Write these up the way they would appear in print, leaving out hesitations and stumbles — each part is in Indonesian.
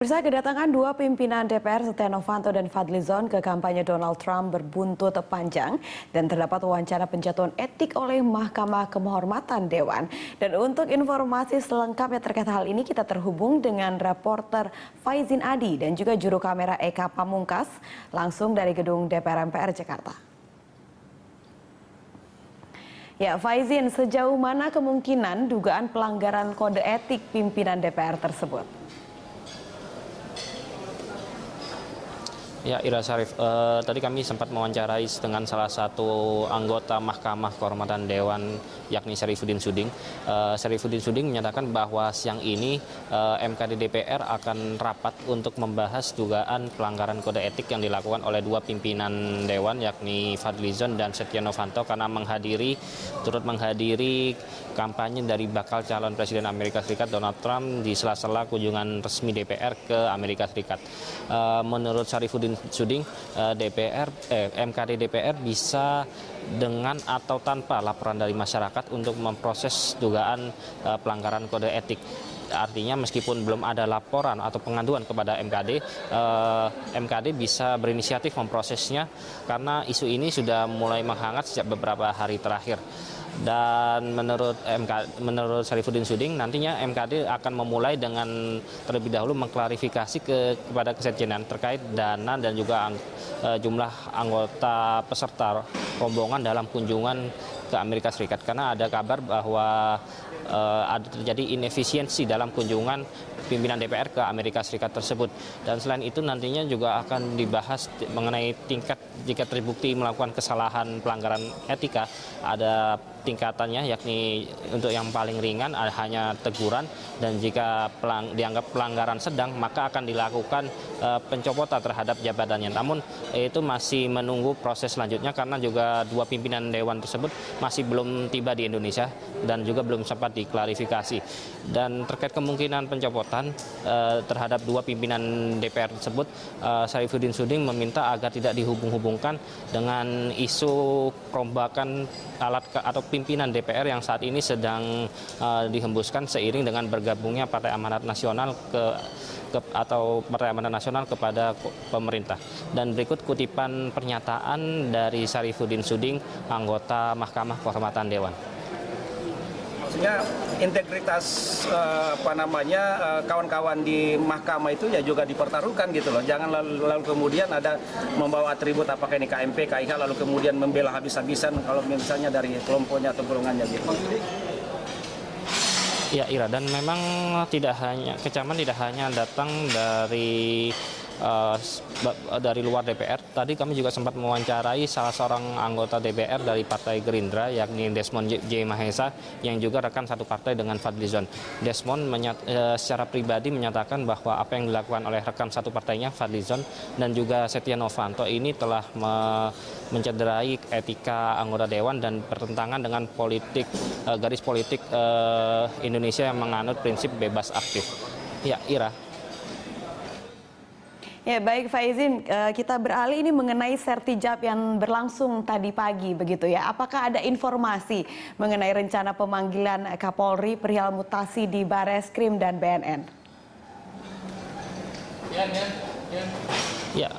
Pemirsa, kedatangan dua pimpinan DPR Setia Novanto dan Fadlizon ke kampanye Donald Trump berbuntut panjang dan terdapat wacana penjatuhan etik oleh Mahkamah Kehormatan Dewan. Dan untuk informasi selengkapnya terkait hal ini kita terhubung dengan reporter Faizin Adi dan juga juru kamera Eka Pamungkas langsung dari gedung DPR MPR Jakarta. Ya, Faizin, sejauh mana kemungkinan dugaan pelanggaran kode etik pimpinan DPR tersebut? Ya, Ira Syarif, tadi kami sempat mewawancarai dengan salah satu anggota Mahkamah Kehormatan Dewan, yakni Syarifuddin Suding. Syarifuddin Suding menyatakan bahwa siang ini MKD DPR akan rapat untuk membahas dugaan pelanggaran kode etik yang dilakukan oleh dua pimpinan Dewan, yakni Fadlizon dan Setia Novanto, karena turut menghadiri kampanye dari bakal calon Presiden Amerika Serikat Donald Trump di sela-sela kunjungan resmi DPR ke Amerika Serikat. Menurut Syarifuddin Suding, MKD DPR bisa dengan atau tanpa laporan dari masyarakat untuk memproses dugaan pelanggaran kode etik. Artinya meskipun belum ada laporan atau pengaduan kepada MKD bisa berinisiatif memprosesnya karena isu ini sudah mulai menghangat sejak beberapa hari terakhir. Dan menurut Syarifuddin Suding, nantinya MKD akan memulai dengan terlebih dahulu mengklarifikasi kepada kesekjenan terkait dana dan juga jumlah anggota peserta rombongan dalam kunjungan ke Amerika Serikat, karena ada kabar bahwa ada terjadi inefisiensi dalam kunjungan pimpinan DPR ke Amerika Serikat tersebut. Dan selain itu nantinya juga akan dibahas mengenai tingkat jika terbukti melakukan kesalahan pelanggaran etika, ada tingkatannya, yakni untuk yang paling ringan hanya teguran, dan jika dianggap pelanggaran sedang maka akan dilakukan pencopotan terhadap jabatannya. Namun itu masih menunggu proses selanjutnya karena juga dua pimpinan dewan tersebut masih belum tiba di Indonesia dan juga belum sempat diklarifikasi. Dan terkait kemungkinan pencopotan terhadap dua pimpinan DPR tersebut, Syarifuddin Suding meminta agar tidak dihubung-hubungkan dengan isu perombakan alat atau pimpinan DPR yang saat ini sedang dihembuskan seiring dengan bergabungnya Partai Amanat Nasional Partai Amanat Nasional kepada pemerintah. Dan berikut kutipan pernyataan dari Syarifuddin Suding, anggota Mahkamah Kehormatan Dewan. Maksudnya integritas kawan-kawan di mahkamah itu ya juga dipertaruhkan gitu loh. Jangan lalu kemudian ada membawa atribut apakah ini KMP, KIH lalu kemudian membela habis-habisan kalau misalnya dari kelompoknya atau golongannya gitu. Ya, Ira, dan memang kecaman tidak hanya datang dari luar DPR. Tadi kami juga sempat mewawancarai salah seorang anggota DPR dari Partai Gerindra, yakni Desmond J. Mahesa, yang juga rekan satu partai dengan Fadlizon. Desmond secara pribadi menyatakan bahwa apa yang dilakukan oleh rekan satu partainya, Fadlizon, dan juga Setia Novanto ini telah mencederai etika anggota dewan dan bertentangan dengan garis politik Indonesia yang menganut prinsip bebas aktif. Ya, Ira. Ya, baik Faizin, kita beralih ini mengenai sertijab yang berlangsung tadi pagi begitu ya. Apakah ada informasi mengenai rencana pemanggilan Kapolri perihal mutasi di Bareskrim dan BNN? Ya,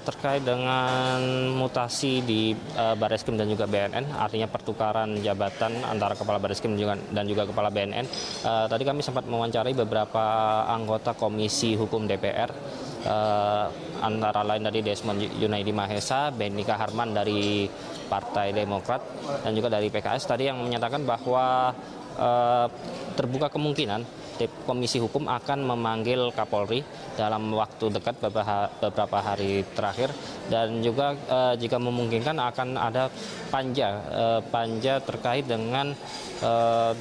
terkait dengan mutasi di Bareskrim dan juga BNN, artinya pertukaran jabatan antara Kepala Bareskrim dan juga Kepala BNN. Tadi kami sempat mewawancarai beberapa anggota Komisi Hukum DPR, antara lain dari Desmond Junaidi Mahesa, Benika Harman dari Partai Demokrat, dan juga dari PKS tadi yang menyatakan bahwa terbuka kemungkinan Komisi Hukum akan memanggil Kapolri dalam waktu dekat beberapa hari terakhir, dan juga jika memungkinkan akan ada panja terkait dengan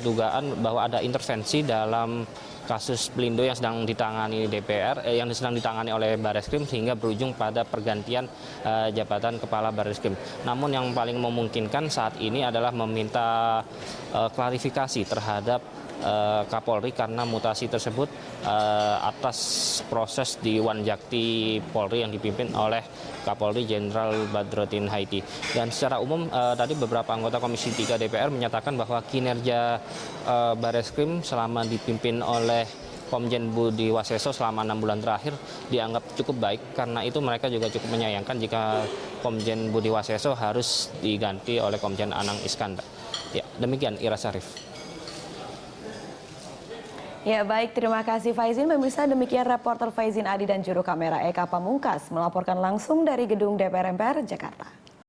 dugaan bahwa ada intervensi dalam kasus Belindo yang sedang ditangani DPR, yang sedang ditangani oleh Bareskrim sehingga berujung pada pergantian jabatan Kepala Bareskrim. Namun yang paling memungkinkan saat ini adalah meminta klarifikasi terhadap Kapolri karena mutasi tersebut atas proses di Wanjakti Polri yang dipimpin oleh Kapolri Jenderal Badrodin Haiti. Dan secara umum tadi beberapa anggota Komisi 3 DPR menyatakan bahwa kinerja Bareskrim selama dipimpin oleh Komjen Budi Waseso selama 6 bulan terakhir dianggap cukup baik, karena itu mereka juga cukup menyayangkan jika Komjen Budi Waseso harus diganti oleh Komjen Anang Iskandar. Ya, demikian Ira Syarif. Ya baik, terima kasih Faizin. Pemirsa, demikian reporter Faizin Adi dan juru kamera Eka Pamungkas melaporkan langsung dari gedung DPR MPR Jakarta.